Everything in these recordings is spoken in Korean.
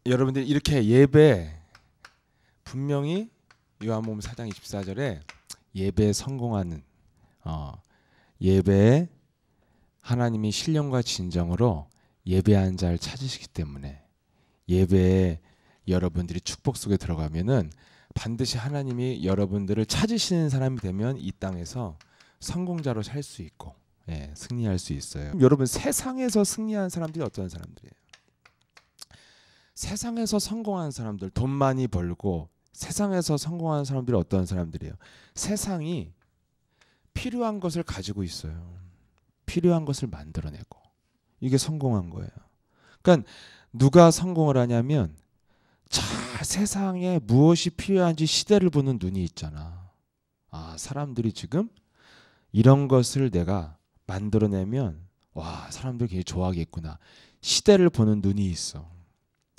여러분들이 이렇게 예배 분명히 요한복음 4장 24절에 예배에 성공하는 예배에 하나님이 신령과 진정으로 예배한 자를 찾으시기 때문에 예배에 여러분들이 축복 속에 들어가면은 반드시 하나님이 여러분들을 찾으시는 사람이 되면 이 땅에서 성공자로 살 수 있고 승리할 수 있어요. 여러분 세상에서 승리한 사람들이 어떤 사람들이에요? 세상에서 성공한 사람들, 돈 많이 벌고 세상에서 성공한 사람들이 어떤 사람들이에요? 세상이 필요한 것을 가지고 있어요. 필요한 것을 만들어내고 이게 성공한 거예요. 그러니까 누가 성공을 하냐면 세상에 무엇이 필요한지 시대를 보는 눈이 있잖아. 사람들이 지금 이런 것을 내가 만들어내면 사람들이 굉장히 좋아하겠구나. 시대를 보는 눈이 있어.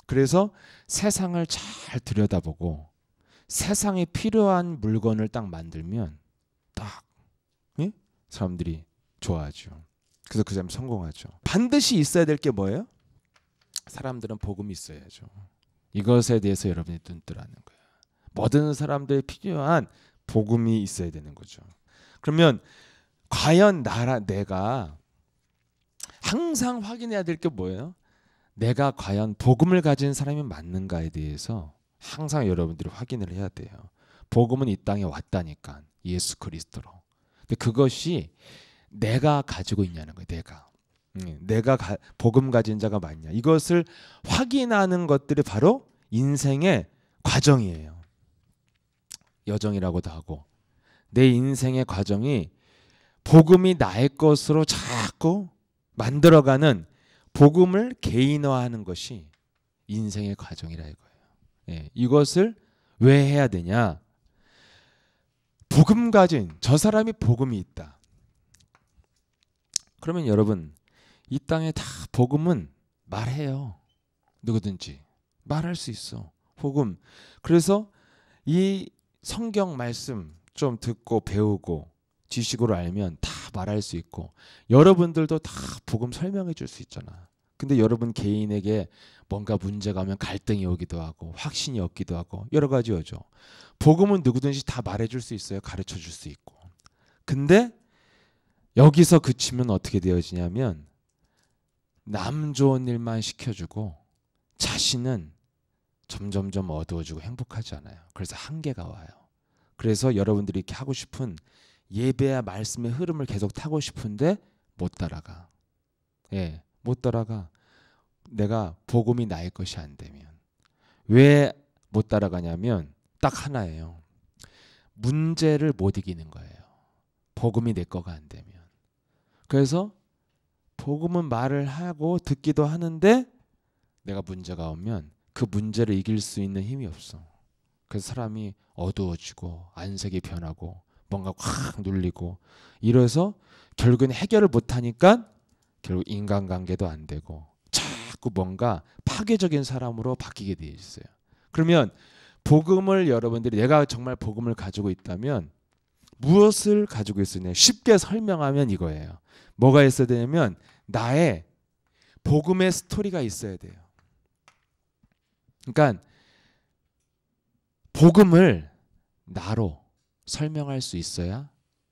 그래서 세상을 잘 들여다보고 세상에 필요한 물건을 딱 만들면 딱 사람들이 좋아하죠. 그래서 그 사람이 성공하죠. 반드시 있어야 될 게 뭐예요? 사람들은 복음이 있어야죠. 이것에 대해서 여러분이 눈 뜨라는 거예요. 모든 사람들이 필요한 복음이 있어야 되는 거죠. 그러면 과연 내가 항상 확인해야 될 게 뭐예요? 내가 과연 복음을 가진 사람이 맞는가에 대해서 항상 여러분들이 확인을 해야 돼요. 복음은 이 땅에 왔다니까. 예수 그리스도로. 근데 그것이 내가 가지고 있냐는 거예요. 내가 복음 가진 자가 맞냐. 이것을 확인하는 것들이 바로 인생의 과정이에요. 여정이라고도 하고 내 인생의 과정이 복음이 나의 것으로 자꾸 만들어가는 복음을 개인화하는 것이 인생의 과정이라 이거예요. 이것을 왜 해야 되냐? 복음 가진 저 사람이 복음이 있다. 그러면 여러분 이 땅에 다 복음은 말해요. 누구든지 말할 수 있어. 복음. 그래서 이 성경 말씀 좀 듣고 배우고 지식으로 알면 다 말할 수 있고 여러분들도 다 복음 설명해 줄 수 있잖아. 근데 여러분 개인에게 뭔가 문제가 오면 갈등이 오기도 하고 확신이 없기도 하고 여러 가지 오죠. 복음은 누구든지 다 말해 줄 수 있어요. 가르쳐 줄 수 있고. 근데 여기서 그치면 어떻게 되어지냐면 남 좋은 일만 시켜주고 자신은 점점점 어두워지고 행복하지 않아요. 그래서 한계가 와요. 그래서 여러분들이 이렇게 하고 싶은 예배와 말씀의 흐름을 계속 타고 싶은데 못 따라가. 못 따라가. 내가 복음이 나의 것이 안 되면. 왜 못 따라가냐면 딱 하나예요. 문제를 못 이기는 거예요. 복음이 내 거가 안 되면. 그래서 복음은 말을 하고 듣기도 하는데 내가 문제가 오면 그 문제를 이길 수 있는 힘이 없어. 그래서 사람이 어두워지고 안색이 변하고 뭔가 확 눌리고 이래서 결국엔 해결을 못하니까 결국 인간관계도 안 되고 자꾸 뭔가 파괴적인 사람으로 바뀌게 돼 있어요. 그러면 복음을 여러분들이 내가 정말 복음을 가지고 있다면 무엇을 가지고 있으냐? 쉽게 설명하면 이거예요. 뭐가 있어야 되냐면 나의 복음의 스토리가 있어야 돼요. 그러니까 복음을 나로 설명할 수 있어야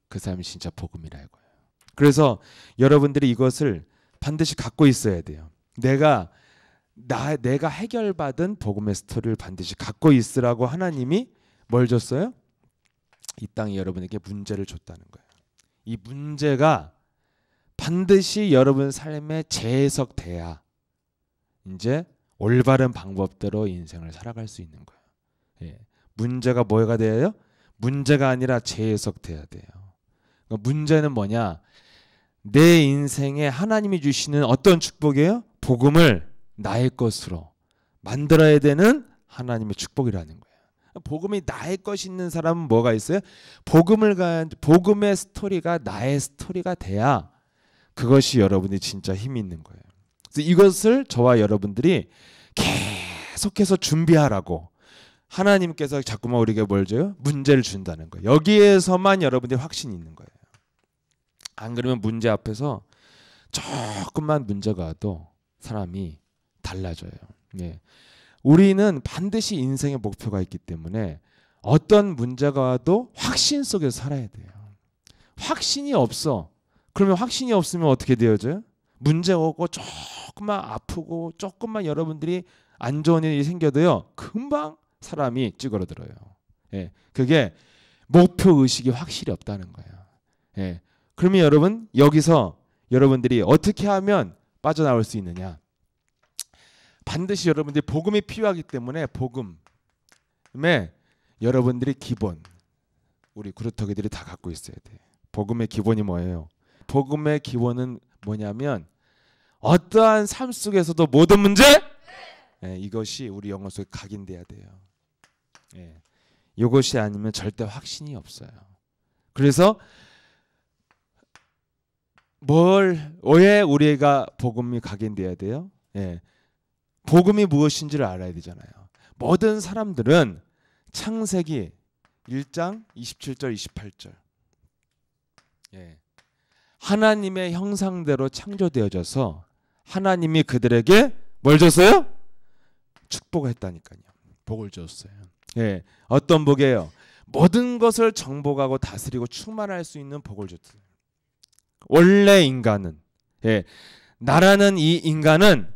그 사람이 진짜 복음이라 이거예요. 그래서 여러분들이 이것을 반드시 갖고 있어야 돼요. 내가 해결받은 복음의 스토리를 반드시 갖고 있으라고 하나님이 뭘 줬어요? 이 땅에 여러분에게 문제를 줬다는 거예요. 이 문제가 반드시 여러분 삶에 재해석돼야 이제 올바른 방법대로 인생을 살아갈 수 있는 거예요. 문제가 뭐가 돼요? 문제가 아니라 재해석돼야 돼요. 그러니까 문제는 뭐냐? 내 인생에 하나님이 주시는 어떤 축복이에요? 복음을 나의 것으로 만들어야 되는 하나님의 축복이라는 거예요. 복음이 나의 것이 있는 사람은 뭐가 있어요? 복음의 스토리가 나의 스토리가 돼야 그것이 여러분이 진짜 힘이 있는 거예요. 그래서 이것을 저와 여러분들이 계속해서 준비하라고 하나님께서 자꾸만 우리에게 뭘 줘요? 문제를 준다는 거예요. 여기에서만 여러분들이 확신이 있는 거예요. 안 그러면 문제 앞에서 조금만 문제가 와도 사람이 달라져요. 우리는 반드시 인생의 목표가 있기 때문에 어떤 문제가 와도 확신 속에서 살아야 돼요. 확신이 없어. 그러면 확신이 없으면 어떻게 되어져요? 문제 오고 조금만 아프고 조금만 여러분들이 안 좋은 일이 생겨도요, 금방 사람이 찌그러들어요. 예, 그게 목표 의식이 확실히 없다는 거예요. 예, 그러면 여러분 여기서 여러분들이 어떻게 하면 빠져나올 수 있느냐? 반드시 여러분들이 복음이 필요하기 때문에 복음에 여러분들이 기본, 우리 그루터기들이 다 갖고 있어야 돼. 복음의 기본이 뭐예요? 복음의 기본은 뭐냐면 어떠한 삶 속에서도 모든 문제, 이것이 우리 영혼 속에 각인돼야 돼요. 이것이 아니면 절대 확신이 없어요. 그래서 왜 우리가 복음이 각인돼야 돼요? 복음이 무엇인지를 알아야 되잖아요. 모든 사람들은 창세기 1장 27절 28절 하나님의 형상대로 창조되어져서 하나님이 그들에게 뭘 줬어요? 축복을 했다니까요. 복을 줬어요. 어떤 복이에요? 모든 것을 정복하고 다스리고 충만할 수 있는 복을 줬어요. 원래 인간은, 나라는 이 인간은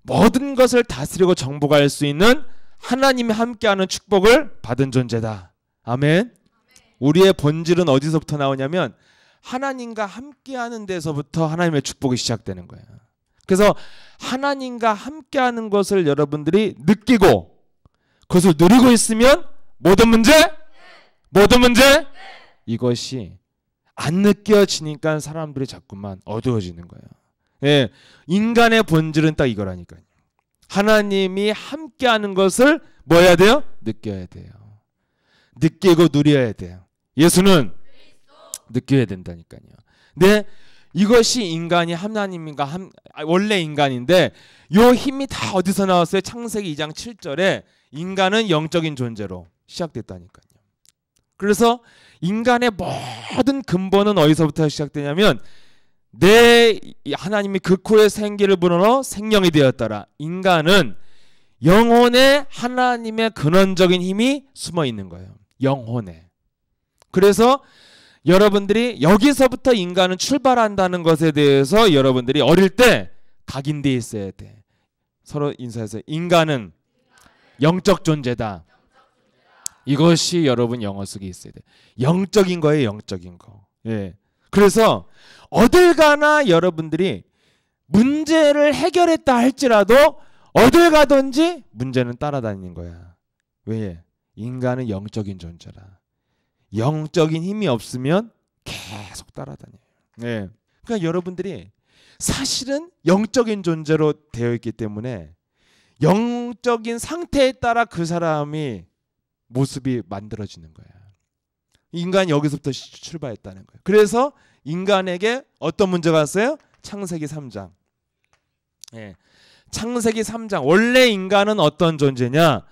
모든 것을 다스리고 정복할 수 있는 하나님이 함께하는 축복을 받은 존재다. 아멘. 우리의 본질은 어디서부터 나오냐면 하나님과 함께하는 데서부터 하나님의 축복이 시작되는 거예요. 그래서 하나님과 함께하는 것을 여러분들이 느끼고 그것을 누리고 있으면 모든 문제, 이것이 안 느껴지니까 사람들이 자꾸만 어두워지는 거예요. 인간의 본질은 딱 이거라니까요. 하나님이 함께하는 것을 뭐 해야 돼요? 느껴야 돼요. 느끼고 누려야 돼요. 예수는 느껴야 된다니까요. 근데 이것이 인간이 하나님인가 원래 인간인데 요 힘이 다 어디서 나왔어요? 창세기 2장 7절에 인간은 영적인 존재로 시작됐다니까요. 그래서 인간의 모든 근본은 어디서부터 시작되냐면 내 하나님이 그 코에 생기를 불어넣어 생명이 되었더라. 인간은 영혼에 하나님의 근원적인 힘이 숨어 있는 거예요. 영혼에. 그래서 여러분들이 여기서부터 인간은 출발한다는 것에 대해서 여러분들이 어릴 때 각인되어 있어야 돼. 서로 인사해서 인간은 영적 존재다. 이것이 여러분 영어 속에 있어야 돼. 영적인 거예요. 영적인 거. 그래서 어딜 가나 여러분들이 문제를 해결했다 할지라도 어딜 가든지 문제는 따라다니는 거야. 왜? 인간은 영적인 존재라. 영적인 힘이 없으면 계속 따라다녀요. 그러니까 여러분들이 사실은 영적인 존재로 되어 있기 때문에 영적인 상태에 따라 그 사람이 모습이 만들어지는 거야. 인간이 여기서부터 출발했다는 거예요. 그래서 인간에게 어떤 문제가 왔어요? 창세기 3장. 창세기 3장. 원래 인간은 어떤 존재냐?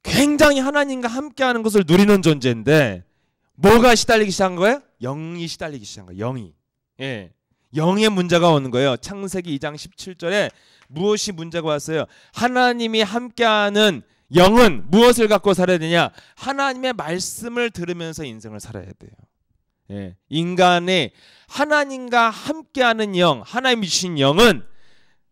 굉장히 하나님과 함께하는 것을 누리는 존재인데 뭐가 시달리기 시작한 거예요? 영이 시달리기 시작한 거예요. 영이. 영의 문제가 오는 거예요. 창세기 2장 17절에 무엇이 문제가 왔어요? 하나님이 함께하는 영은 무엇을 갖고 살아야 되냐? 하나님의 말씀을 들으면서 인생을 살아야 돼요. 인간의 하나님과 함께하는 영, 하나님이 주신 영은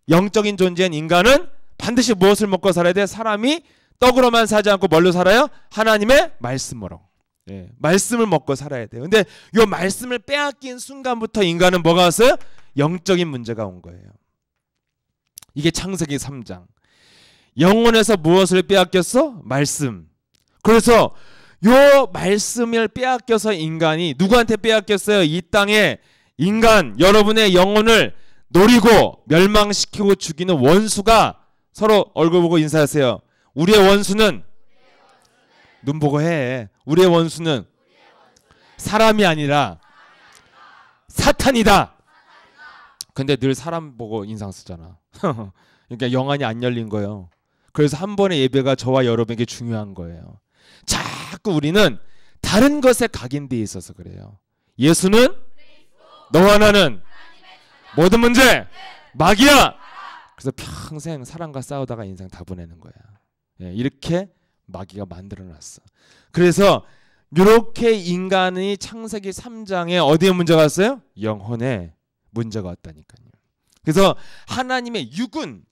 영적인 존재인 인간은 반드시 무엇을 먹고 살아야 돼? 사람이 떡으로만 사지 않고 뭘로 살아요? 하나님의 말씀으로. 말씀을 먹고 살아야 돼요. 근데 이 말씀을 빼앗긴 순간부터 인간은 뭐가 왔어요? 영적인 문제가 온 거예요. 이게 창세기 3장. 영혼에서 무엇을 빼앗겼어? 말씀. 그래서 요 말씀을 빼앗겨서 인간이 누구한테 빼앗겼어요? 이 땅에 인간 여러분의 영혼을 노리고 멸망시키고 죽이는 원수가 서로 얼굴 보고 인사하세요. 우리의 원수는 눈 보고 해. 우리의 원수는 사람이 아니라 사탄이다. 근데 늘 사람 보고 인상 쓰잖아. 그러니까 영안이 안 열린 거예요. 그래서 한 번의 예배가 저와 여러분에게 중요한 거예요. 자꾸 우리는 다른 것에 각인되어 있어서 그래요. 예수는 너와 나는 모든 문제 마귀야. 그래서 평생 사람과 싸우다가 인생 다 보내는 거야. 예, 이렇게 마귀가 만들어놨어. 그래서 이렇게 인간의 창세기 3장에 어디에 문제가 왔어요? 영혼에 문제가 왔다니까요. 그래서 하나님의 육은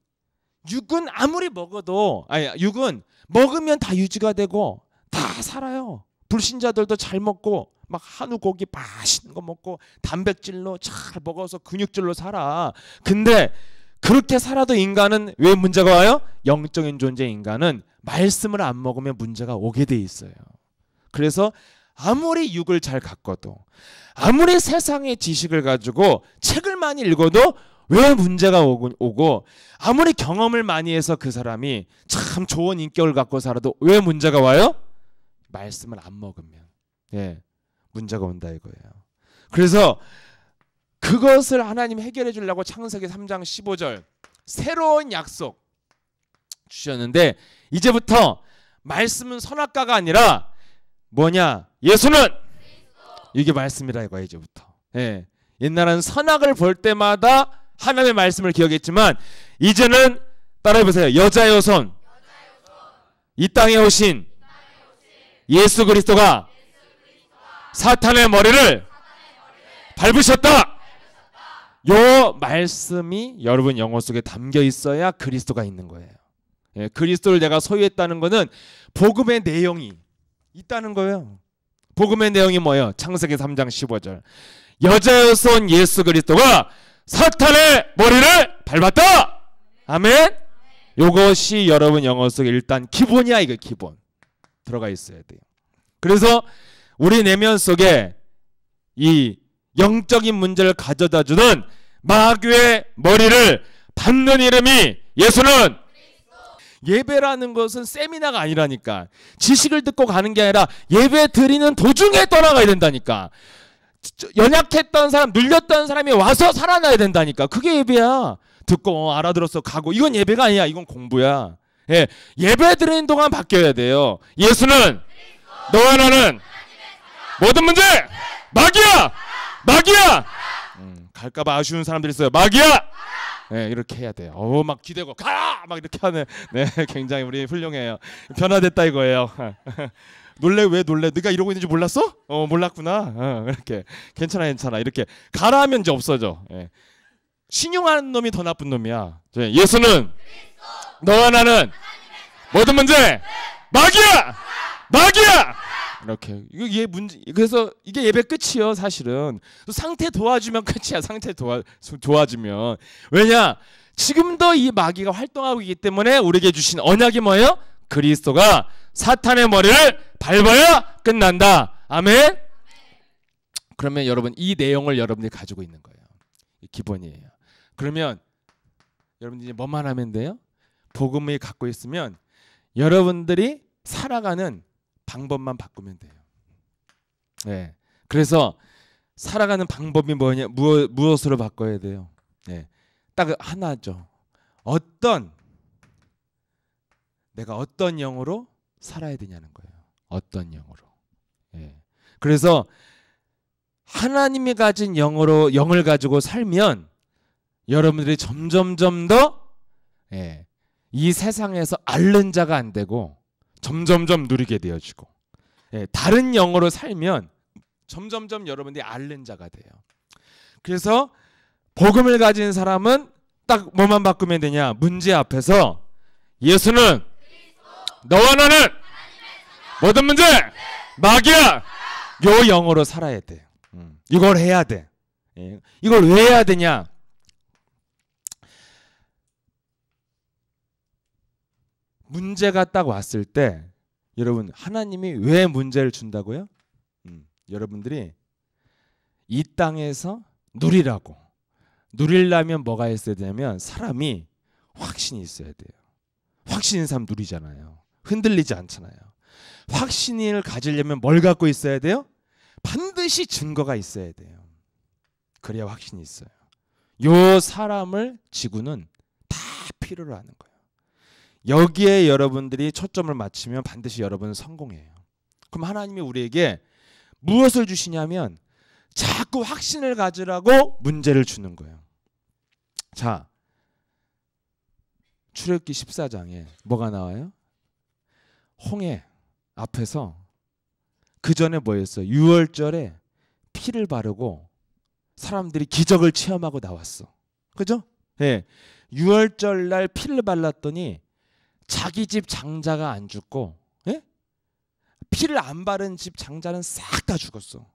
아무리 먹어도 육은 먹으면 다 유지가 되고 다 살아요. 불신자들도 잘 먹고 막 한우 고기 맛있는 거 먹고 단백질로 잘 먹어서 근육질로 살아. 근데 그렇게 살아도 인간은 왜 문제가 와요? 영적인 존재 인간은 말씀을 안 먹으면 문제가 오게 돼 있어요. 그래서 아무리 육을 잘 가꿔도 아무리 세상의 지식을 가지고 책을 많이 읽어도 왜 문제가 오고 아무리 경험을 많이 해서 그 사람이 참 좋은 인격을 갖고 살아도 왜 문제가 와요? 말씀을 안 먹으면 문제가 온다 이거예요. 그래서 그것을 하나님 해결해 주려고 창세기 3장 15절 새로운 약속 주셨는데 이제부터 말씀은 선악과가 아니라 뭐냐? 예수는 이게 말씀이라 이거야 이제부터. 옛날에는 선악을 볼 때마다 하나님의 말씀을 기억했지만 이제는 따라해보세요. 여자의 손 이 땅에 오신 예수 그리스도가 사탄의 머리를 밟으셨다. 요 말씀이 여러분 영혼 속에 담겨 있어야 그리스도가 있는 거예요. 그리스도를 내가 소유했다는 것은 복음의 내용이 있다는 거예요. 복음의 내용이 뭐예요? 창세기 3장 15절 여자의 손 예수 그리스도가 사탄의 머리를 밟았다. 아멘. 요것이 여러분 영혼 속에 일단 기본이야. 이거 기본 들어가 있어야 돼요. 그래서 우리 내면 속에 이 영적인 문제를 가져다주는 마귀의 머리를 밟는 이름이 예수는 예배라는 것은 세미나가 아니라니까. 지식을 듣고 가는 게 아니라 예배 드리는 도중에 떠나가야 된다니까. 연약했던 사람, 눌렸던 사람이 와서 살아나야 된다니까. 그게 예배야. 듣고 알아들어서 가고 이건 예배가 아니야. 이건 공부야. 예배 드리는 동안 바뀌어야 돼요. 예수는 너와 나는 모든 문제 마귀야. 갈까봐 아쉬운 사람들이 있어요. 마귀야. 이렇게 해야 돼요. 막 기대고 가라 막 이렇게 하네. 굉장히 우리 훌륭해요. 변화됐다 이거예요. 왜 놀래? 네가 이러고 있는지 몰랐어? 몰랐구나. 이렇게 괜찮아 이렇게 가라 하면 이제 없어져. 신용하는 놈이 더 나쁜 놈이야. 예수는 너와 나는 모든 문제 마귀야. 이렇게 이게 문제. 그래서 이게 예배 끝이요. 사실은 상태 도와주면 끝이야. 상태 도와주면. 왜냐? 지금도 이 마귀가 활동하고 있기 때문에 우리에게 주신 언약이 뭐예요? 그리스도가 사탄의 머리를 밟아야 끝난다. 아멘. 그러면 여러분 이 내용을 여러분들이 가지고 있는 거예요. 기본이에요. 그러면 여러분들이 뭐만 하면 돼요? 복음을 갖고 있으면 여러분들이 살아가는 방법만 바꾸면 돼요. 그래서 살아가는 방법이 뭐냐? 무엇으로 바꿔야 돼요? 딱 하나죠. 내가 어떤 영으로 살아야 되냐는 거예요. 어떤 영으로. 그래서 하나님이 가진 영을 가지고 살면 여러분들이 점점점 더 이 세상에서 앓는 자가 안 되고 점점점 누리게 되어지고 다른 영으로 살면 점점점 여러분들이 앓는 자가 돼요. 그래서 복음을 가진 사람은 딱 뭐만 바꾸면 되냐? 문제 앞에서 예수는 너와 나는 모든 문제 마귀야. 요 영으로 살아야 돼. 이걸 해야 돼. 이걸 왜 해야 되냐? 문제가 딱 왔을 때 여러분 하나님이 왜 문제를 준다고요? 여러분들이 이 땅에서 누리려면 뭐가 있어야 되냐면 사람이 확신이 있어야 돼요. 확신 있는 사람 누리잖아요. 흔들리지 않잖아요. 확신을 가지려면 뭘 갖고 있어야 돼요? 반드시 증거가 있어야 돼요. 그래야 확신이 있어요. 요 사람을 지구는 다 필요로 하는 거예요. 여기에 여러분들이 초점을 맞추면 반드시 여러분은 성공해요. 그럼 하나님이 우리에게 무엇을 주시냐면 자꾸 확신을 가지라고 문제를 주는 거예요. 자, 출애굽기 14장에 뭐가 나와요? 홍해 앞에서 그 전에 뭐였어요? 유월절에 피를 바르고 사람들이 기적을 체험하고 나왔어. 그죠? 예. 유월절 날 피를 발랐더니 자기 집 장자가 안 죽고, 예? 피를 안 바른 집 장자는 싹 다 죽었어.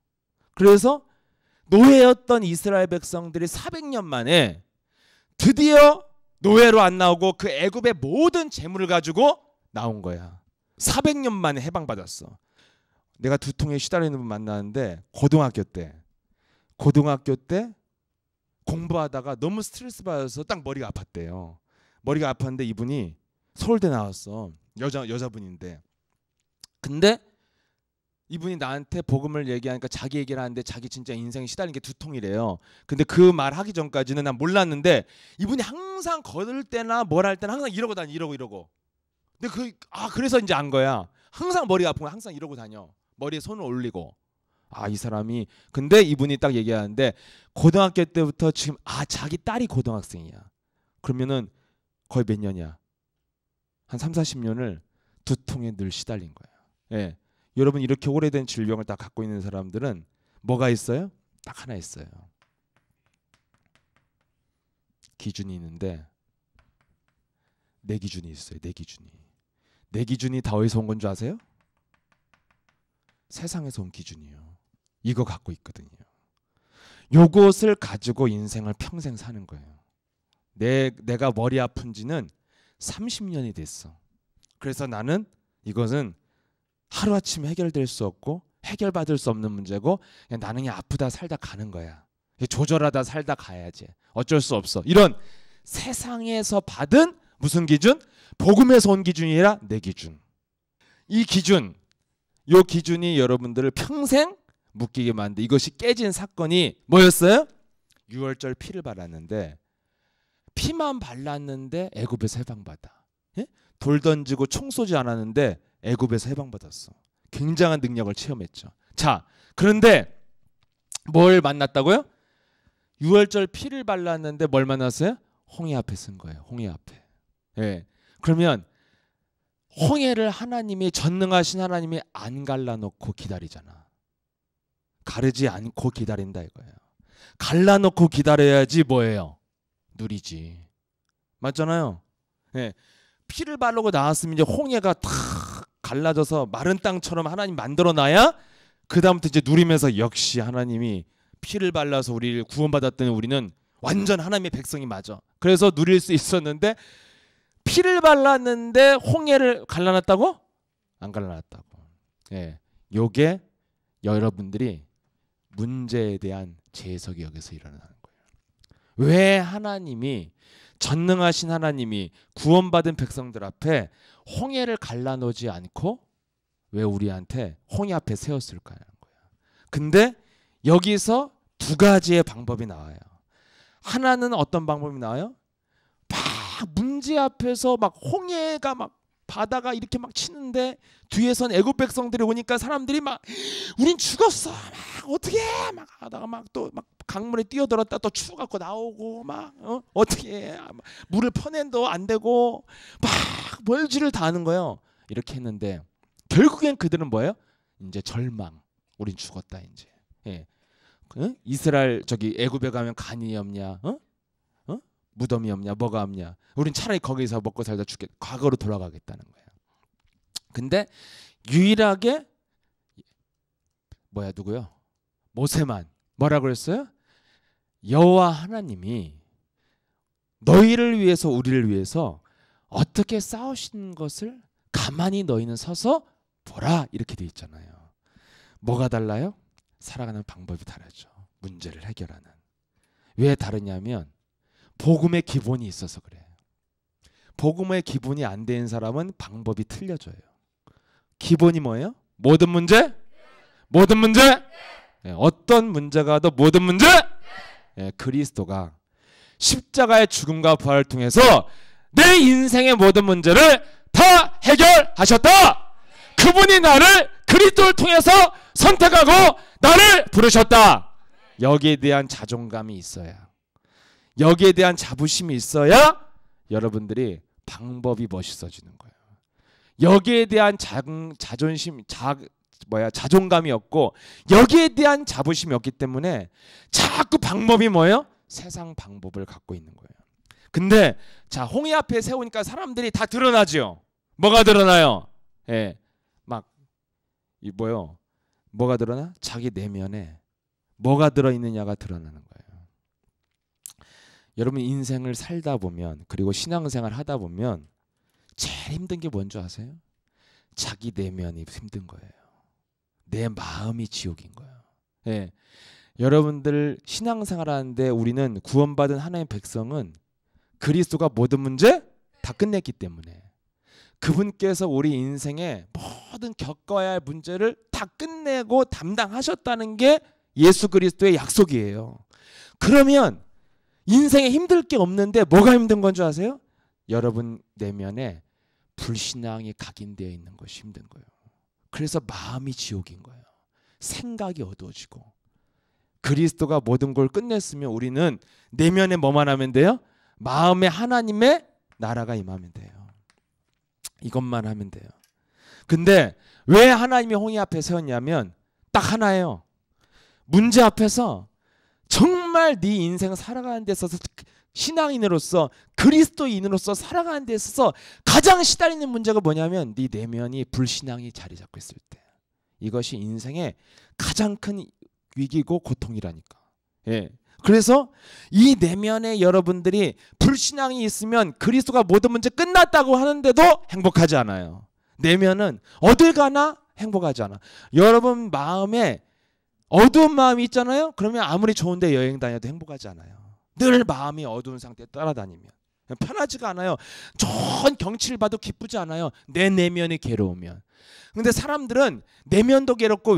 그래서 노예였던 이스라엘 백성들이 400년 만에 드디어 노예로 안 나오고 그 애굽의 모든 재물을 가지고 나온 거야. 400년 만에 해방받았어. 내가 두통에 시달리는 분 만나는데 고등학교 때 공부하다가 너무 스트레스 받아서 딱 머리가 아팠대요. 머리가 아팠는데 이분이 서울대 나왔어. 여자분인데. 근데 이분이 나한테 복음을 얘기하니까 자기 얘기를 하는데 자기 진짜 인생에 시달린 게 두통이래요. 근데 그 말 하기 전까지는 난 몰랐는데 이분이 항상 걸을 때나 뭘 할 때나 항상 이러고 다니 이러고. 근데 그래서 이제 안 거야. 항상 머리가 아프면 항상 이러고 다녀. 머리에 손을 올리고. 이 사람이 근데 이분이 딱 얘기하는데 고등학교 때부터 지금 자기 딸이 고등학생이야. 그러면은 거의 몇 년이야? 한 3, 40년을 두통에 늘 시달린 거야. 예. 여러분 이렇게 오래된 질병을 다 갖고 있는 사람들은 뭐가 있어요? 딱 하나 있어요. 기준이 있는데 내 기준이 있어요. 내 기준이. 내 기준이 다 어디서 온 건 줄 아세요? 세상에서 온 기준이에요. 이거 갖고 있거든요. 요것을 가지고 인생을 평생 사는 거예요. 내가 머리 아픈 지는 30년이 됐어. 그래서 나는 이것은 하루아침에 해결될 수 없고 해결받을 수 없는 문제고 그냥 나는 그냥 아프다 살다 가는 거야. 조절하다 살다 가야지. 어쩔 수 없어. 이런 세상에서 받은 무슨 기준? 복음에서 온 기준이 아니라 내 기준. 이 기준, 요 기준이 여러분들을 평생 묶이게 만든 이것이 깨진 사건이 뭐였어요? 유월절 피를 발랐는데 피만 발랐는데 애굽에서 해방받아. 예? 돌 던지고 총 쏘지 않았는데 애굽에서 해방받았어. 굉장한 능력을 체험했죠. 자, 그런데 뭘 만났다고요? 유월절 피를 발랐는데 뭘 만났어요? 홍해 앞에 쓴 거예요. 홍해 앞에. 예. 그러면 홍해를 하나님이 전능하신 하나님이 안 갈라놓고 기다리잖아. 가르지 않고 기다린다 이거예요. 갈라놓고 기다려야지 뭐예요? 누리지. 맞잖아요. 예. 피를 바르고 나왔으면 이제 홍해가 탁 갈라져서 마른 땅처럼 하나님 만들어놔야 그 다음부터 이제 누리면서 역시 하나님이 피를 발라서 우리를 구원받았더니 우리는 완전 하나님의 백성이 맞아. 그래서 누릴 수 있었는데 피를 발랐는데 홍해를 갈라놨다고? 안 갈라놨다고. 예, 요게 여러분들이 문제에 대한 재해석이 여기서 일어나는 거예요. 왜 하나님이 전능하신 하나님이 구원받은 백성들 앞에 홍해를 갈라놓지 않고 왜 우리한테 홍해 앞에 세웠을까라는 거야. 근데 여기서 두 가지의 방법이 나와요. 하나는 어떤 방법이 나와요? 막 문제 앞에서 막 홍해가 막 바다가 이렇게 막 치는데 뒤에선 애굽 백성들이 오니까 사람들이 막 우린 죽었어 막 어떻게 막 하다가 막 또 막 강물에 뛰어들었다 또 추워갖고 나오고 막 어떻게 물을 퍼낸도 안 되고 막 멀지를 다 하는 거예요. 이렇게 했는데 결국엔 그들은 뭐예요? 이제 절망. 우린 죽었다 이제. 예. 이스라엘 저기 애굽에 가면 간이 없냐? 무덤이 없냐? 뭐가 없냐? 우린 차라리 거기서 먹고 살다 죽겠. 과거로 돌아가겠다는 거예요. 근데 유일하게 누구요? 모세만 뭐라고 그랬어요? 여호와 하나님이 너희를 위해서 우리를 위해서 어떻게 싸우신 것을 가만히 너희는 서서 보라 이렇게 돼 있잖아요. 뭐가 달라요? 살아가는 방법이 다르죠. 문제를 해결하는. 왜 다르냐면 복음의 기본이 있어서 그래요. 복음의 기본이 안 된 사람은 방법이 틀려져요. 기본이 뭐예요? 모든 문제? 모든 문제? 네, 어떤 문제가 더 모든 문제? 네, 그리스도가 십자가의 죽음과 부활을 통해서 내 인생의 모든 문제를 다 해결하셨다. 그분이 나를 그리스도를 통해서 선택하고 나를 부르셨다. 여기에 대한 자존감이 있어야, 여기에 대한 자부심이 있어야 여러분들이 방법이 멋있어지는 거예요. 여기에 대한 자존감이 없고 여기에 대한 자부심이 없기 때문에 자꾸 방법이 뭐예요? 세상 방법을 갖고 있는 거예요. 근데 자, 홍해 앞에 세우니까 사람들이 다 드러나죠. 뭐가 드러나요? 예, 막 이 뭐가 드러나? 자기 내면에 뭐가 들어있느냐가 드러나는 거예요. 여러분 인생을 살다 보면, 그리고 신앙생활 하다 보면 제일 힘든 게 뭔지 아세요? 자기 내면이 힘든 거예요. 내 마음이 지옥인 거예요. 예. 여러분들 신앙생활 하는데 우리는 구원받은 하나님의 백성은 그리스도가 모든 문제 다 끝냈기 때문에 그분께서 우리 인생의 모든 겪어야 할 문제를 다 끝내고 담당하셨다는 게 예수 그리스도의 약속이에요. 그러면 인생에 힘들 게 없는데 뭐가 힘든 건 줄 아세요? 여러분 내면에 불신앙이 각인되어 있는 것이 힘든 거예요. 그래서 마음이 지옥인 거예요. 생각이 어두워지고. 그리스도가 모든 걸 끝냈으면 우리는 내면에 뭐만 하면 돼요? 마음에 하나님의 나라가 임하면 돼요. 이것만 하면 돼요. 근데 왜 하나님이 홍해 앞에 세웠냐면 딱 하나예요. 문제 앞에서 정말 네 인생 살아가는 데 있어서, 신앙인으로서 그리스도인으로서 살아가는 데 있어서 가장 시달리는 문제가 뭐냐면 네 내면이 불신앙이 자리 잡고 있을 때, 이것이 인생의 가장 큰 위기고 고통이라니까. 예. 그래서 이 내면에 여러분들이 불신앙이 있으면 그리스도가 모든 문제 끝났다고 하는데도 행복하지 않아요. 내면은 어딜 가나 행복하지 않아. 여러분 마음에 어두운 마음이 있잖아요. 그러면 아무리 좋은데 여행 다녀도 행복하지 않아요. 늘 마음이 어두운 상태에 따라다니면 편하지가 않아요. 좋은 경치를 봐도 기쁘지 않아요. 내 내면이 괴로우면. 근데 사람들은 내면도 괴롭고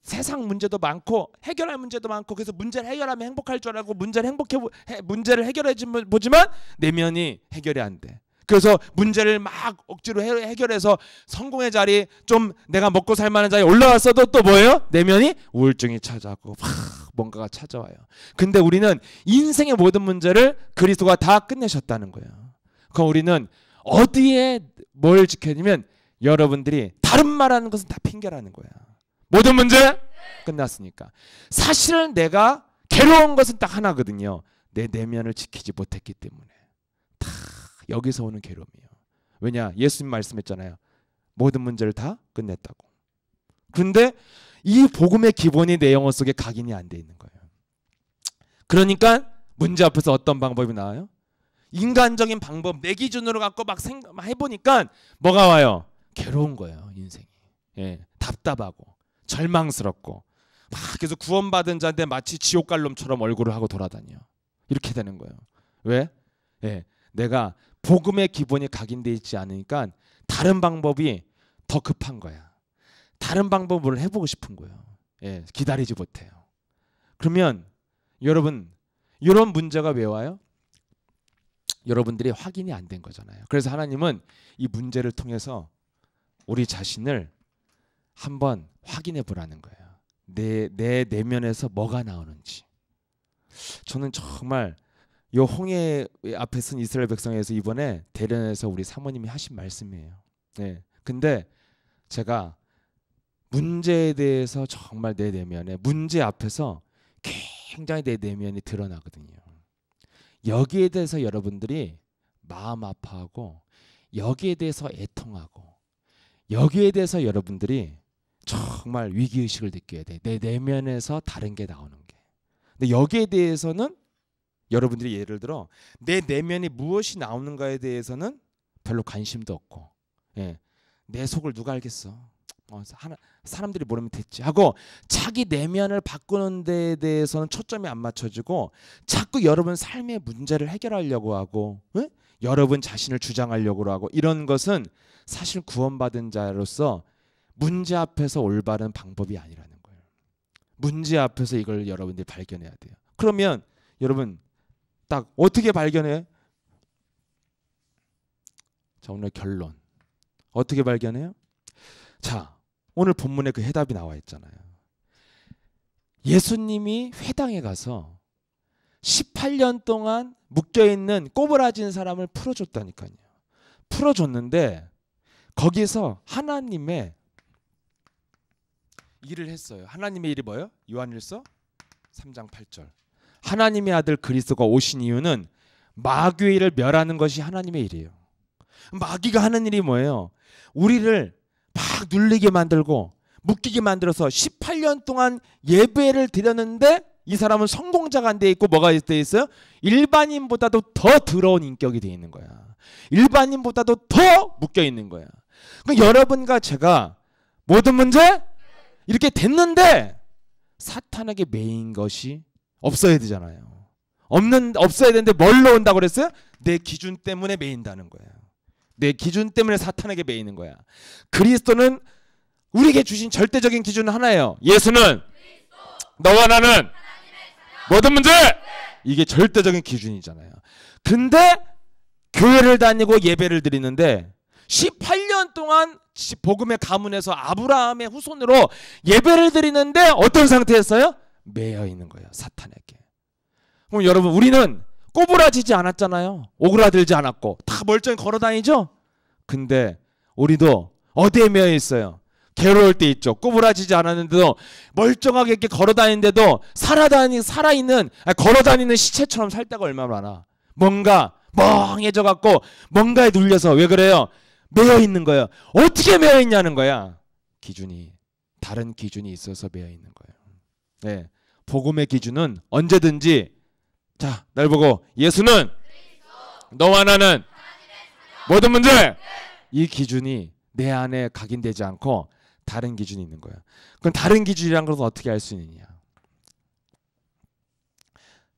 세상 문제도 많고 해결할 문제도 많고, 그래서 문제를 해결하면 행복할 줄 알고 문제를 해결해 보지만 내면이 해결이 안 돼. 그래서 문제를 막 억지로 해결해서 성공의 자리, 좀 내가 먹고 살 만한 자리에 올라왔어도 또 뭐예요? 내면이 우울증이 찾아오고 뭔가가 찾아와요. 근데 우리는 인생의 모든 문제를 그리스도가 다 끝내셨다는 거예요. 그럼 우리는 어디에 뭘 지켜야 되냐면, 여러분들이 다른 말하는 것은 다 핑계라는 거야. 모든 문제 끝났으니까. 사실은 내가 괴로운 것은 딱 하나거든요. 내 내면을 지키지 못했기 때문에. 다 여기서 오는 괴로움이에요. 왜냐? 예수님 말씀했잖아요. 모든 문제를 다 끝냈다고. 근데 이 복음의 기본이 내 영혼 속에 각인이 안 돼 있는 거예요. 그러니까 문제 앞에서 어떤 방법이 나와요? 인간적인 방법, 내 기준으로 갖고 막 해보니까 뭐가 와요? 괴로운 거예요, 인생이. 예, 답답하고 절망스럽고 막 계속 구원받은 자인데 마치 지옥갈 놈처럼 얼굴을 하고 돌아다녀. 이렇게 되는 거예요. 왜? 예, 내가 복음의 기본이 각인되어 있지 않으니까 다른 방법이 더 급한 거야. 다른 방법을 해보고 싶은 거예요. 예, 기다리지 못해요. 그러면 여러분, 이런 문제가 왜 와요? 여러분들이 확인이 안 된 거잖아요. 그래서 하나님은 이 문제를 통해서 우리 자신을 한번 확인해 보라는 거예요. 내 내면에서 뭐가 나오는지. 저는 정말 요 홍해 앞에 쓴 이스라엘 백성에서 이번에 대련에서 우리 사모님이 하신 말씀이에요. 네. 근데 제가 문제에 대해서 정말 내 내면에, 문제 앞에서 굉장히 내 내면이 드러나거든요. 여기에 대해서 여러분들이 마음 아파하고, 여기에 대해서 애통하고, 여기에 대해서 여러분들이 정말 위기의식을 느껴야 돼. 내 내면에서 다른 게 나오는 게. 근데 여기에 대해서는 여러분들이 예를 들어 내 내면이 무엇이 나오는가에 대해서는 별로 관심도 없고, 예, 내 속을 누가 알겠어? 사람들이 모르면 됐지 하고 자기 내면을 바꾸는 데에 대해서는 초점이 안 맞춰지고 자꾸 여러분 삶의 문제를 해결하려고 하고, 예? 여러분 자신을 주장하려고 하고, 이런 것은 사실 구원받은 자로서 문제 앞에서 올바른 방법이 아니라는 거예요. 문제 앞에서 이걸 여러분들이 발견해야 돼요. 그러면 여러분 딱 어떻게 발견해? 자, 오늘 결론 어떻게 발견해요? 자, 오늘 본문에 그 해답이 나와 있잖아요. 예수님이 회당에 가서 18년 동안 묶여있는 꼬부라진 사람을 풀어줬다니까요. 풀어줬는데 거기서 하나님의 일을 했어요. 하나님의 일이 뭐예요? 요한일서 3장 8절. 하나님의 아들 그리스도가 오신 이유는 마귀의 일을 멸하는 것이 하나님의 일이에요. 마귀가 하는 일이 뭐예요? 우리를 막 눌리게 만들고 묶이게 만들어서 18년 동안 예배를 드렸는데 이 사람은 성공자가 안 돼 있고 뭐가 돼 있어요? 일반인보다도 더 더러운 인격이 돼 있는 거야. 일반인보다도 더 묶여 있는 거야. 그럼 여러분과 제가 모든 문제 이렇게 됐는데 사탄에게 매인 것이 없어야 되잖아요. 없어야 되는데 뭘로 온다고 그랬어요? 내 기준 때문에 매인다는 거예요. 내 기준 때문에 사탄에게 매이는 거야. 그리스도는 우리에게 주신 절대적인 기준은 하나예요. 예수는 너와 나는 모든 문제 이게 절대적인 기준이잖아요. 근데 교회를 다니고 예배를 드리는데 18년 동안 복음의 가문에서 아브라함의 후손으로 예배를 드리는데 어떤 상태였어요? 매여 있는 거예요. 사탄에게. 그럼 여러분 우리는 꼬부라지지 않았잖아요. 오그라들지 않았고 다 멀쩡히 걸어다니죠. 근데 우리도 어디에 매여 있어요? 괴로울 때 있죠. 꼬부라지지 않았는데도 멀쩡하게 이렇게 걸어다니는데도 살아있는 걸어다니는 시체처럼 살 때가 얼마나 많아. 뭔가 멍해져 갖고 뭔가에 눌려서 왜 그래요? 매여 있는 거예요. 어떻게 매여 있냐는 거야. 다른 기준이 있어서 매여 있는 거예요. 네, 복음의 기준은 언제든지 자, 날 보고 예수는 너와 나는 모든 문제 이 기준이 내 안에 각인되지 않고 다른 기준이 있는 거야. 그럼 다른 기준이란 것은 어떻게 알 수 있느냐?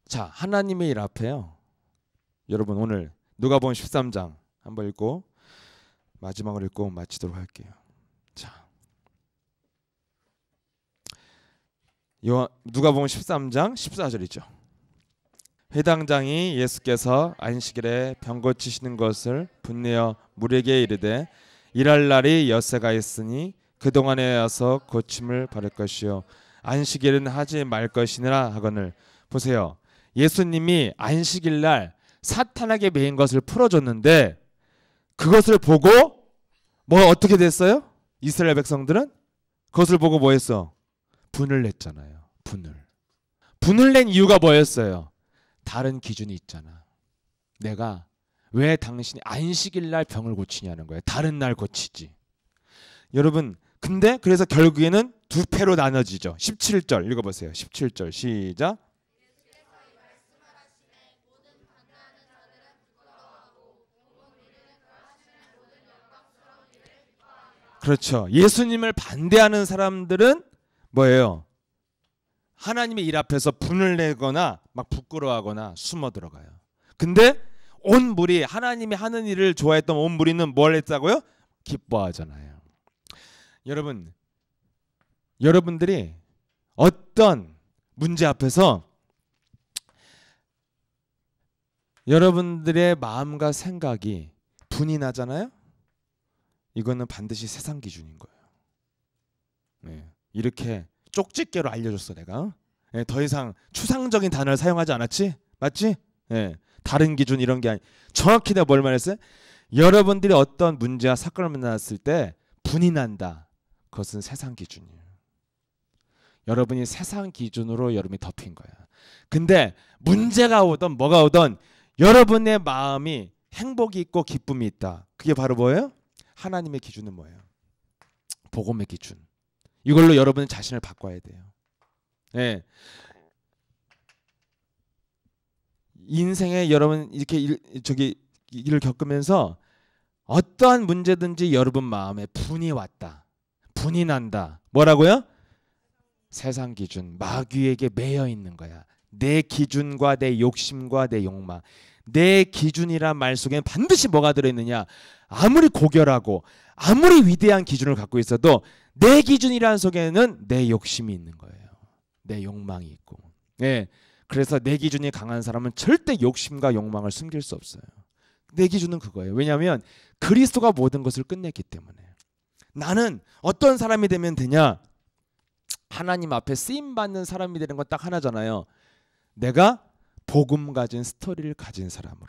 자, 하나님의 일 앞에요. 여러분 오늘 누가복음 13장 한번 읽고 마지막으로 읽고 마치도록 할게요. 자, 누가복음 13장 14절이죠. 회당장이 예수께서 안식일에 병 고치시는 것을 분내어 무리에게 이르되 일할 날이 엿새가 있으니 그동안에 와서 고침을 받을 것이요 안식일은 하지 말 것이니라 하거늘. 보세요. 예수님이 안식일날 사탄에게 매인 것을 풀어줬는데 그것을 보고 뭐 어떻게 됐어요? 이스라엘 백성들은 그것을 보고 뭐 했어? 분을 냈잖아요. 분을 낸 이유가 뭐였어요? 다른 기준이 있잖아. 내가 왜 당신이 안식일날 병을 고치냐는 거예요. 다른 날 고치지. 여러분 근데 그래서 결국에는 두 패로 나눠지죠. 17절 읽어보세요. 17절 시작. 그렇죠. 예수님을 반대하는 사람들은 뭐예요? 하나님의 일 앞에서 분을 내거나 막 부끄러워하거나 숨어 들어가요. 근데 온 무리 하나님이 하는 일을 좋아했던 온 무리는 뭘 했다고요? 기뻐하잖아요. 여러분들이 어떤 문제 앞에서 여러분들의 마음과 생각이 분이 나잖아요. 이거는 반드시 세상 기준인 거예요. 네, 이렇게 쪽집게로 알려줬어 내가. 네, 더 이상 추상적인 단어를 사용하지 않았지? 맞지? 네, 다른 기준 이런 게 아니. 정확히 내가 뭘 말했어요? 여러분들이 어떤 문제와 사건을 만났을 때 분이 난다. 그것은 세상 기준이에요. 여러분이 세상 기준으로 여러분이 덮인 거야. 근데 문제가 오든 뭐가 오든 여러분의 마음이 행복이 있고 기쁨이 있다. 그게 바로 뭐예요? 하나님의 기준은 뭐예요? 복음의 기준. 이걸로 여러분 자신을 바꿔야 돼요. 네. 인생에 여러분 이렇게 일을 겪으면서 어떠한 문제든지 여러분 마음에 분이 왔다. 분이 난다. 뭐라고요? 세상 기준, 마귀에게 매여 있는 거야. 내 기준과 내 욕심과 내 욕망. 내 기준이란 말 속에는 반드시 뭐가 들어있느냐? 아무리 고결하고 아무리 위대한 기준을 갖고 있어도 내 기준이란 속에는 내 욕심이 있는 거예요. 내 욕망이 있고. 네. 그래서 내 기준이 강한 사람은 절대 욕심과 욕망을 숨길 수 없어요. 내 기준은 그거예요. 왜냐하면 그리스도가 모든 것을 끝냈기 때문에. 나는 어떤 사람이 되면 되냐? 하나님 앞에 쓰임받는 사람이 되는 건 딱 하나잖아요. 내가 복음 가진 스토리를 가진 사람으로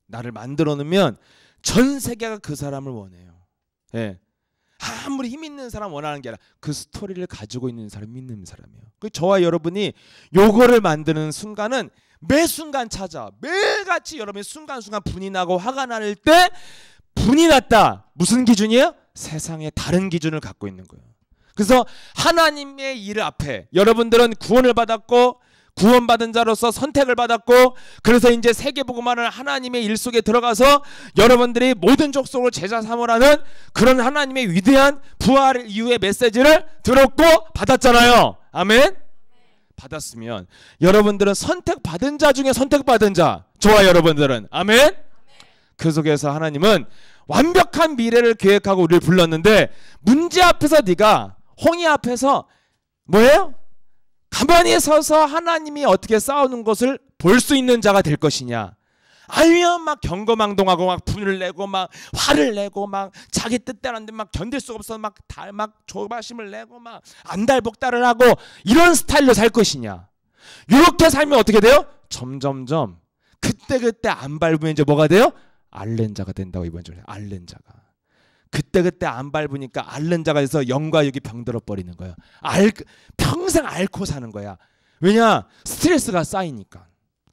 나를 만들어 놓으면 전 세계가 그 사람을 원해요. 예. 아무리 힘 있는 사람 원하는 게 아니라 그 스토리를 가지고 있는 사람이 믿는 사람이에요. 그 저와 여러분이 요거를 만드는 순간은 매 순간 찾아 매일같이 여러분이 순간순간 분이 나고 화가 날 때 분이 났다. 무슨 기준이에요? 세상에 다른 기준을 갖고 있는 거예요. 그래서 하나님의 일 앞에 여러분들은 구원을 받았고 구원받은 자로서 선택을 받았고 그래서 이제 세계복음화를 하나님의 일 속에 들어가서 여러분들이 모든 족속을 제자 삼으라는 그런 하나님의 위대한 부활 이후의 메시지를 들었고 받았잖아요. 아멘. 받았으면 여러분들은 선택받은 자 중에 선택받은 자, 저와 여러분들은 아멘. 그 속에서 하나님은 완벽한 미래를 계획하고 우리를 불렀는데 문제 앞에서 네가 홍해 앞에서 뭐예요? 가만히 서서 하나님이 어떻게 싸우는 것을 볼 수 있는 자가 될 것이냐, 아니면 막 경거망동하고 막 분을 내고 막 화를 내고 막 자기 뜻대로는데 막 견딜 수가 없어 막 조바심을 내고 막 안달복달을 하고 이런 스타일로 살 것이냐. 이렇게 살면 어떻게 돼요? 점점점 그때그때 안 밟으면 이제 뭐가 돼요? 앓는 자가 된다고 이번 주에. 앓는 자가 그때그때 안 밟으니까 앓는 자가 돼서 영과 육이 병들어 버리는 거예요. 평생 앓고 사는 거야. 왜냐? 스트레스가 쌓이니까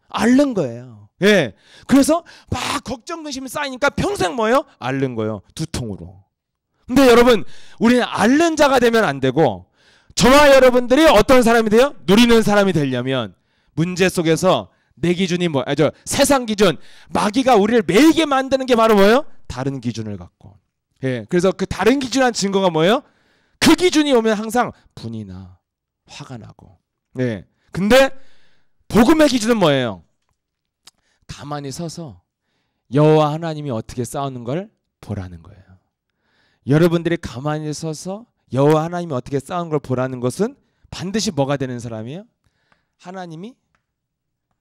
앓는 거예요. 예. 그래서 막 걱정 근심이 쌓이니까 평생 뭐예요? 앓는 거예요. 두통으로. 근데 여러분, 우리는 앓는 자가 되면 안 되고 저와 여러분들이 어떤 사람이 돼요? 누리는 사람이 되려면 문제 속에서 내 기준이 세상 기준, 마귀가 우리를 매이게 만드는 게 바로 뭐예요? 다른 기준을 갖고. 예. 그래서 그 다른 기준한 증거가 뭐예요? 그 기준이 오면 항상 분이 나, 화가 나고. 예. 근데 복음의 기준은 뭐예요? 가만히 서서 여호와 하나님이 어떻게 싸우는 걸 보라는 거예요. 여러분들이 가만히 서서 여호와 하나님이 어떻게 싸우는 걸 보라는 것은 반드시 뭐가 되는 사람이에요? 하나님이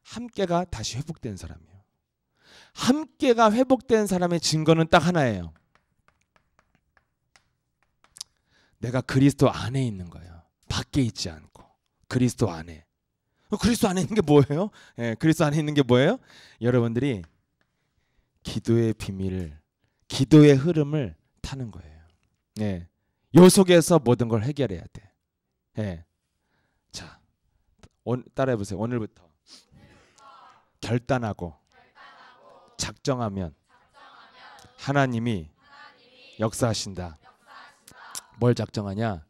함께가 다시 회복된 사람이에요. 함께가 회복된 사람의 증거는 딱 하나예요. 내가 그리스도 안에 있는 거예요. 밖에 있지 않고 그리스도 안에. 그리스도 안에 있는 게 뭐예요? 예, 그리스도 안에 있는 게 뭐예요? 여러분들이 기도의 비밀을, 기도의 흐름을 타는 거예요. 예, 요 속에서 모든 걸 해결해야 돼. 예, 자, 따라해 보세요. 오늘부터 결단하고 작정하면 하나님이 역사하신다. 뭘 작정하냐?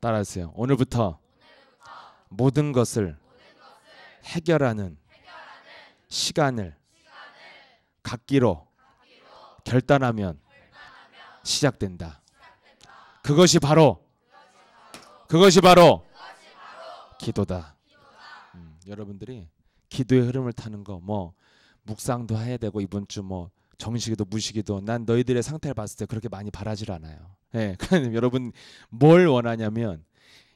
따라하세요. 오늘부터 모든 것을 해결하는 시간을 갖기로 결단하면 시작된다. 그것이 바로 기도다. 여러분들이 기도의 흐름을 타는 거 뭐 묵상도 해야 되고 이번 주 뭐 정식기도 무식기도 난 너희들의 상태를 봤을 때 그렇게 많이 바라질 않아요. 예, 그러니까 여러분 뭘 원하냐면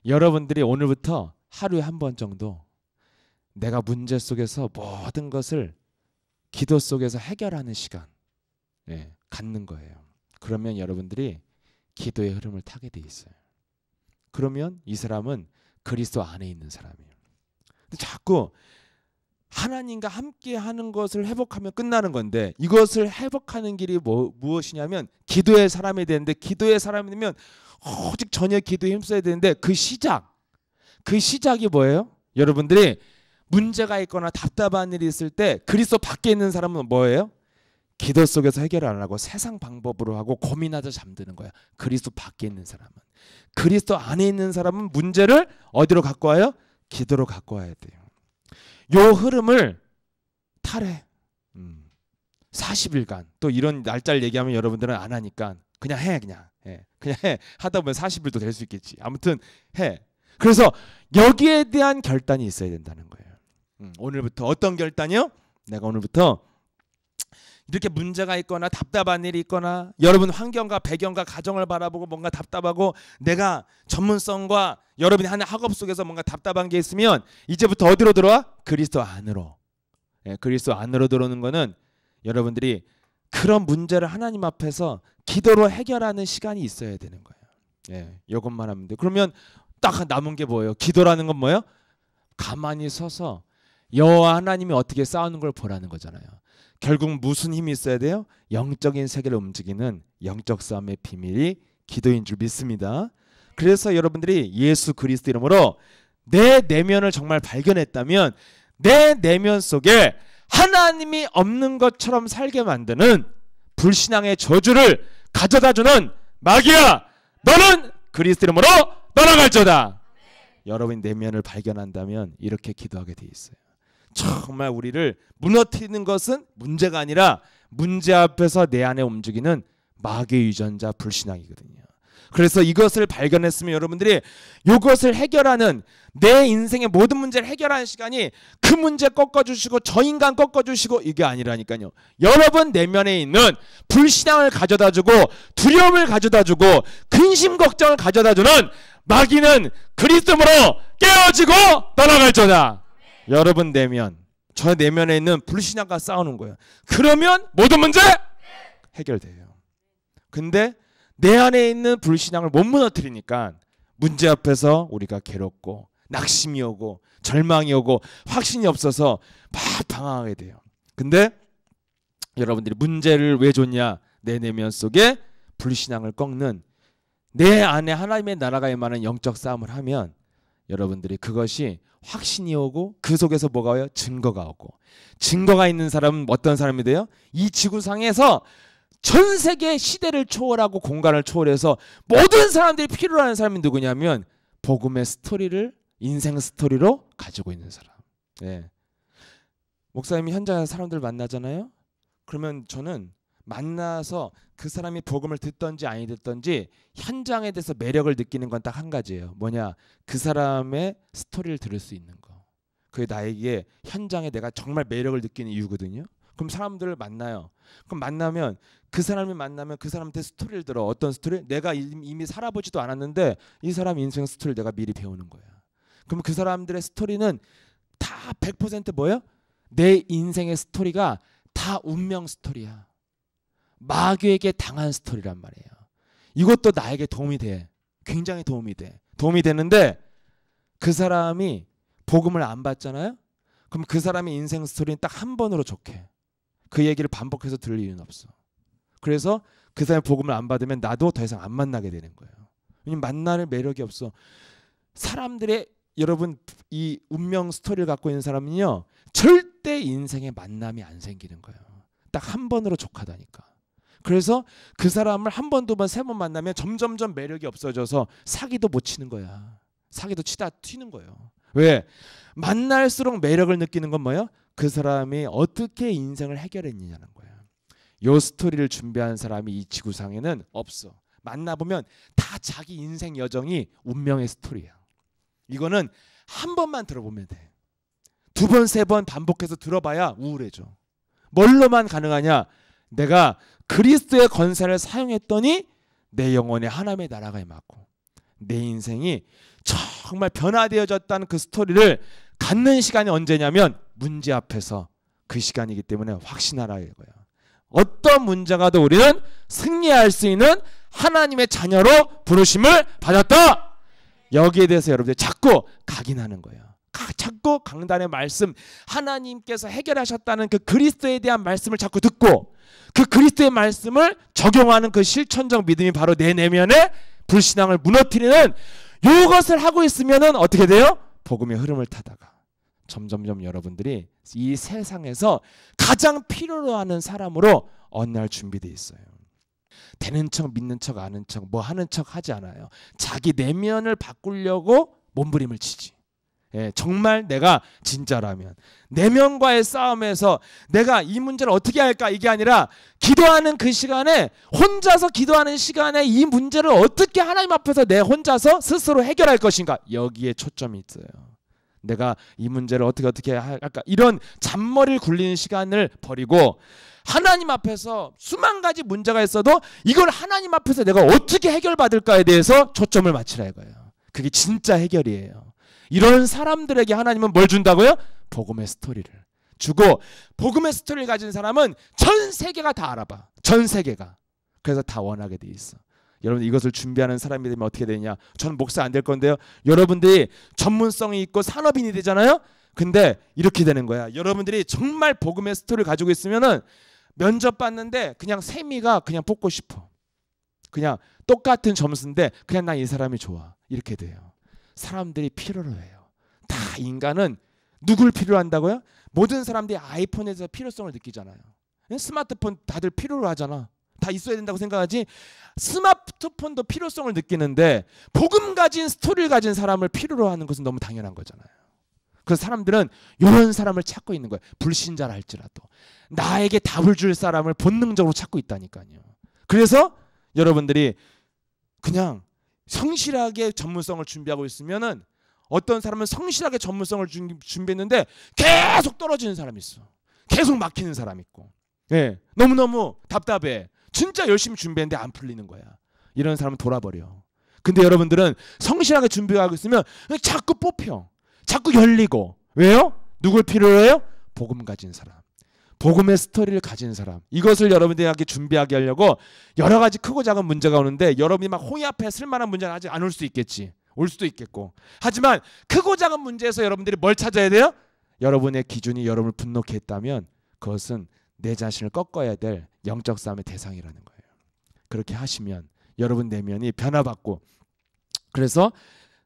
여러분들이 오늘부터 하루에 한 번 정도 내가 문제 속에서 모든 것을 기도 속에서 해결하는 시간 갖는 거예요. 그러면 여러분들이 기도의 흐름을 타게 돼 있어요. 그러면 이 사람은 그리스도 안에 있는 사람이에요. 근데 자꾸 하나님과 함께 하는 것을 회복하면 끝나는 건데 이것을 회복하는 길이 무엇이냐면 기도의 사람이 되는데 기도의 사람이 되면 오직 전혀 기도에 힘써야 되는데 그 시작이 뭐예요? 여러분들이 문제가 있거나 답답한 일이 있을 때 그리스도 밖에 있는 사람은 뭐예요? 기도 속에서 해결 안 하고 세상 방법으로 하고 고민하다 잠드는 거야. 그리스도 밖에 있는 사람은. 그리스도 안에 있는 사람은 문제를 어디로 갖고 와요? 기도로 갖고 와야 돼요. 요 흐름을 타래. 40일간 또 이런 날짜를 얘기하면 여러분들은 안 하니까 그냥 해. 그냥 해. 하다 보면 40일도 될 수 있겠지. 아무튼 해. 그래서 여기에 대한 결단이 있어야 된다는 거예요. 오늘부터 어떤 결단이요? 내가 오늘부터 이렇게 문제가 있거나 답답한 일이 있거나 여러분 환경과 배경과 가정을 바라보고 뭔가 답답하고 내가 전문성과 여러분이 하는 학업 속에서 뭔가 답답한 게 있으면 이제부터 어디로 들어와? 그리스도 안으로. 그리스도 안으로 들어오는 거는 여러분들이 그런 문제를 하나님 앞에서 기도로 해결하는 시간이 있어야 되는 거예요. 이것만 하면 돼요. 그러면 딱 남은 게 뭐예요? 기도라는 건 뭐예요? 가만히 서서 여호와 하나님이 어떻게 싸우는 걸 보라는 거잖아요. 결국 무슨 힘이 있어야 돼요? 영적인 세계를 움직이는 영적 싸움의 비밀이 기도인 줄 믿습니다. 그래서 여러분들이 예수 그리스도 이름으로 내 내면을 정말 발견했다면 내 내면 속에 하나님이 없는 것처럼 살게 만드는 불신앙의 저주를 가져다주는 마귀야, 너는 그리스도 이름으로 떠나갈지어다. 여러분 내면을 발견한다면 이렇게 기도하게 돼 있어요. 정말 우리를 무너뜨리는 것은 문제가 아니라 문제 앞에서 내 안에 움직이는 마귀의 유전자 불신앙이거든요. 그래서 이것을 발견했으면 여러분들이 이것을 해결하는 내 인생의 모든 문제를 해결하는 시간이 그 문제 꺾어주시고 저 인간 꺾어주시고 이게 아니라니까요. 여러분 내면에 있는 불신앙을 가져다주고 두려움을 가져다주고 근심 걱정을 가져다주는 마귀는 그리스도로 깨어지고 떠나갈지어다. 여러분 내면, 저 내면에 있는 불신앙과 싸우는 거예요. 그러면 모든 문제 해결돼요. 근데 내 안에 있는 불신앙을 못 무너뜨리니까 문제 앞에서 우리가 괴롭고 낙심이 오고 절망이 오고 확신이 없어서 막 방황하게 돼요. 근데 여러분들이 문제를 왜 줬냐? 내 내면 속에 불신앙을 꺾는 내 안에 하나님의 나라가 임하는 영적 싸움을 하면 여러분들이 그것이 확신이 오고 그 속에서 뭐가 와요? 증거가 오고. 증거가 있는 사람은 어떤 사람이 돼요? 이 지구상에서 전 세계 시대를 초월하고 공간을 초월해서 모든 사람들이 필요로 하는 사람이 누구냐면 복음의 스토리를 인생 스토리로 가지고 있는 사람. 예. 목사님이 현장에서 사람들 만나잖아요. 그러면 저는 만나서 그 사람이 복음을 듣던지 아니 듣던지 현장에 대해서 매력을 느끼는 건 딱 한 가지예요. 뭐냐? 그 사람의 스토리를 들을 수 있는 거. 그게 나에게 현장에 내가 정말 매력을 느끼는 이유거든요. 그럼 사람들을 만나요. 그럼 만나면 그 사람이 만나면 그 사람한테 스토리를 들어. 어떤 스토리? 내가 이미 살아보지도 않았는데 이 사람 인생 스토리를 내가 미리 배우는 거야. 그럼 그 사람들의 스토리는 다 100% 뭐예요? 내 인생의 스토리가 다 운명 스토리야. 마귀에게 당한 스토리란 말이에요. 이것도 나에게 도움이 돼. 굉장히 도움이 돼. 도움이 되는데 그 사람이 복음을 안 받잖아요. 그럼 그 사람의 인생 스토리는 딱 한 번으로 좋게. 그 얘기를 반복해서 들을 이유는 없어. 그래서 그 사람이 복음을 안 받으면 나도 더 이상 안 만나게 되는 거예요. 왜냐면 만날 매력이 없어. 사람들의 여러분 이 운명 스토리를 갖고 있는 사람은요 절대 인생에 만남이 안 생기는 거예요. 딱 한 번으로 족하다니까. 그래서 그 사람을 한 번, 두 번, 세 번 만나면 점점점 매력이 없어져서 사기도 못 치는 거야. 사기도 치다 튀는 거예요. 왜? 만날수록 매력을 느끼는 건 뭐예요? 그 사람이 어떻게 인생을 해결했느냐는 거예요. 요 스토리를 준비한 사람이 이 지구상에는 없어. 만나보면 다 자기 인생 여정이 운명의 스토리야. 이거는 한 번만 들어보면 돼. 두 번, 세 번 반복해서 들어봐야 우울해져. 뭘로만 가능하냐? 내가 그리스도의 권세를 사용했더니 내 영혼에 하나님의 나라가 임하고 내 인생이 정말 변화되어졌다는 그 스토리를 갖는 시간이 언제냐면 문제 앞에서 그 시간이기 때문에 확신하라 이거예요. 어떤 문제가 와도 우리는 승리할 수 있는 하나님의 자녀로 부르심을 받았다. 여기에 대해서 여러분들 자꾸 각인하는 거예요. 자꾸 강단의 말씀, 하나님께서 해결하셨다는 그 그리스도에 대한 말씀을 자꾸 듣고 그 그리스도의 말씀을 적용하는 그 실천적 믿음이 바로 내 내면의 불신앙을 무너뜨리는 이것을 하고 있으면은 어떻게 돼요? 복음의 흐름을 타다가 점점점 여러분들이 이 세상에서 가장 필요로 하는 사람으로 어느 날 준비되어 있어요. 되는 척 믿는 척 아는 척 뭐 하는 척 하지 않아요. 자기 내면을 바꾸려고 몸부림을 치지. 예, 정말 내가 진짜라면 내면과의 싸움에서 내가 이 문제를 어떻게 할까 이게 아니라 기도하는 그 시간에 혼자서 기도하는 시간에 이 문제를 어떻게 하나님 앞에서 내 혼자서 스스로 해결할 것인가 여기에 초점이 있어요. 내가 이 문제를 어떻게 할까 이런 잔머리를 굴리는 시간을 버리고 하나님 앞에서 수만 가지 문제가 있어도 이걸 하나님 앞에서 내가 어떻게 해결받을까에 대해서 초점을 맞추라 이거예요. 그게 진짜 해결이에요. 이런 사람들에게 하나님은 뭘 준다고요? 복음의 스토리를 주고 복음의 스토리를 가진 사람은 전 세계가 다 알아봐. 전 세계가. 그래서 다 원하게 돼 있어. 여러분 이것을 준비하는 사람이 되면 어떻게 되냐? 저는 목사 안 될 건데요. 여러분들이 전문성이 있고 산업인이 되잖아요. 근데 이렇게 되는 거야. 여러분들이 정말 복음의 스토리를 가지고 있으면은 면접 봤는데 그냥 세미가 그냥 뽑고 싶어. 그냥 똑같은 점수인데 그냥 난 이 사람이 좋아. 이렇게 돼요. 사람들이 필요로 해요. 다 인간은 누굴 필요로 한다고요? 모든 사람들이 아이폰에서 필요성을 느끼잖아요. 스마트폰 다들 필요로 하잖아. 다 있어야 된다고 생각하지. 스마트폰도 필요성을 느끼는데 복음 가진 스토리를 가진 사람을 필요로 하는 것은 너무 당연한 거잖아요. 그래서 사람들은 이런 사람을 찾고 있는 거예요. 불신자라 할지라도 나에게 답을 줄 사람을 본능적으로 찾고 있다니까요. 그래서 여러분들이 그냥 성실하게 전문성을 준비하고 있으면은 어떤 사람은 성실하게 전문성을 준비했는데 계속 떨어지는 사람이 있어. 계속 막히는 사람이 있고. 예, 너무너무 답답해. 진짜 열심히 준비했는데 안 풀리는 거야. 이런 사람은 돌아버려. 근데 여러분들은 성실하게 준비하고 있으면 자꾸 뽑혀. 자꾸 열리고. 왜요? 누굴 필요로 해요? 복음 가진 사람. 복음의 스토리를 가진 사람. 이것을 여러분들에게 준비하게 하려고 여러 가지 크고 작은 문제가 오는데 여러분이 막 홍합해 쓸만한 문제는 아직 안 올 수 있겠지. 올 수도 있겠고. 하지만 크고 작은 문제에서 여러분들이 뭘 찾아야 돼요? 여러분의 기준이 여러분을 분노케 했다면 그것은 내 자신을 꺾어야 될 영적 싸움의 대상이라는 거예요. 그렇게 하시면 여러분 내면이 변화받고, 그래서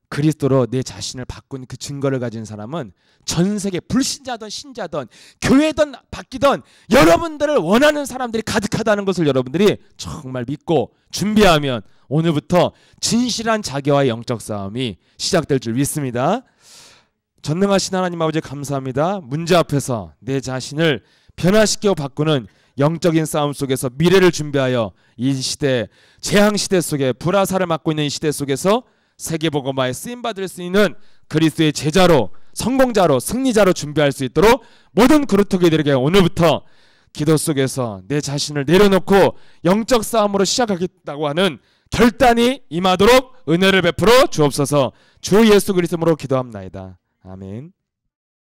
그리스도로 내 자신을 바꾼 그 증거를 가진 사람은 전 세계 불신자든 신자든 교회든 바뀌든 여러분들을 원하는 사람들이 가득하다는 것을 여러분들이 정말 믿고 준비하면 오늘부터 진실한 자기와의 영적 싸움이 시작될 줄 믿습니다. 전능하신 하나님 아버지 감사합니다. 문제 앞에서 내 자신을 변화시켜 바꾸는 영적인 싸움 속에서 미래를 준비하여 이 시대, 재앙시대 속에 불화살을 맞고 있는 이 시대 속에서 세계복음화에 쓰임받을 수 있는 그리스도의 제자로, 성공자로, 승리자로 준비할 수 있도록 모든 그루터기들에게 오늘부터 기도 속에서 내 자신을 내려놓고 영적 싸움으로 시작하겠다고 하는 결단이 임하도록 은혜를 베풀어 주옵소서. 주 예수 그리스도로 기도합나이다. 아멘.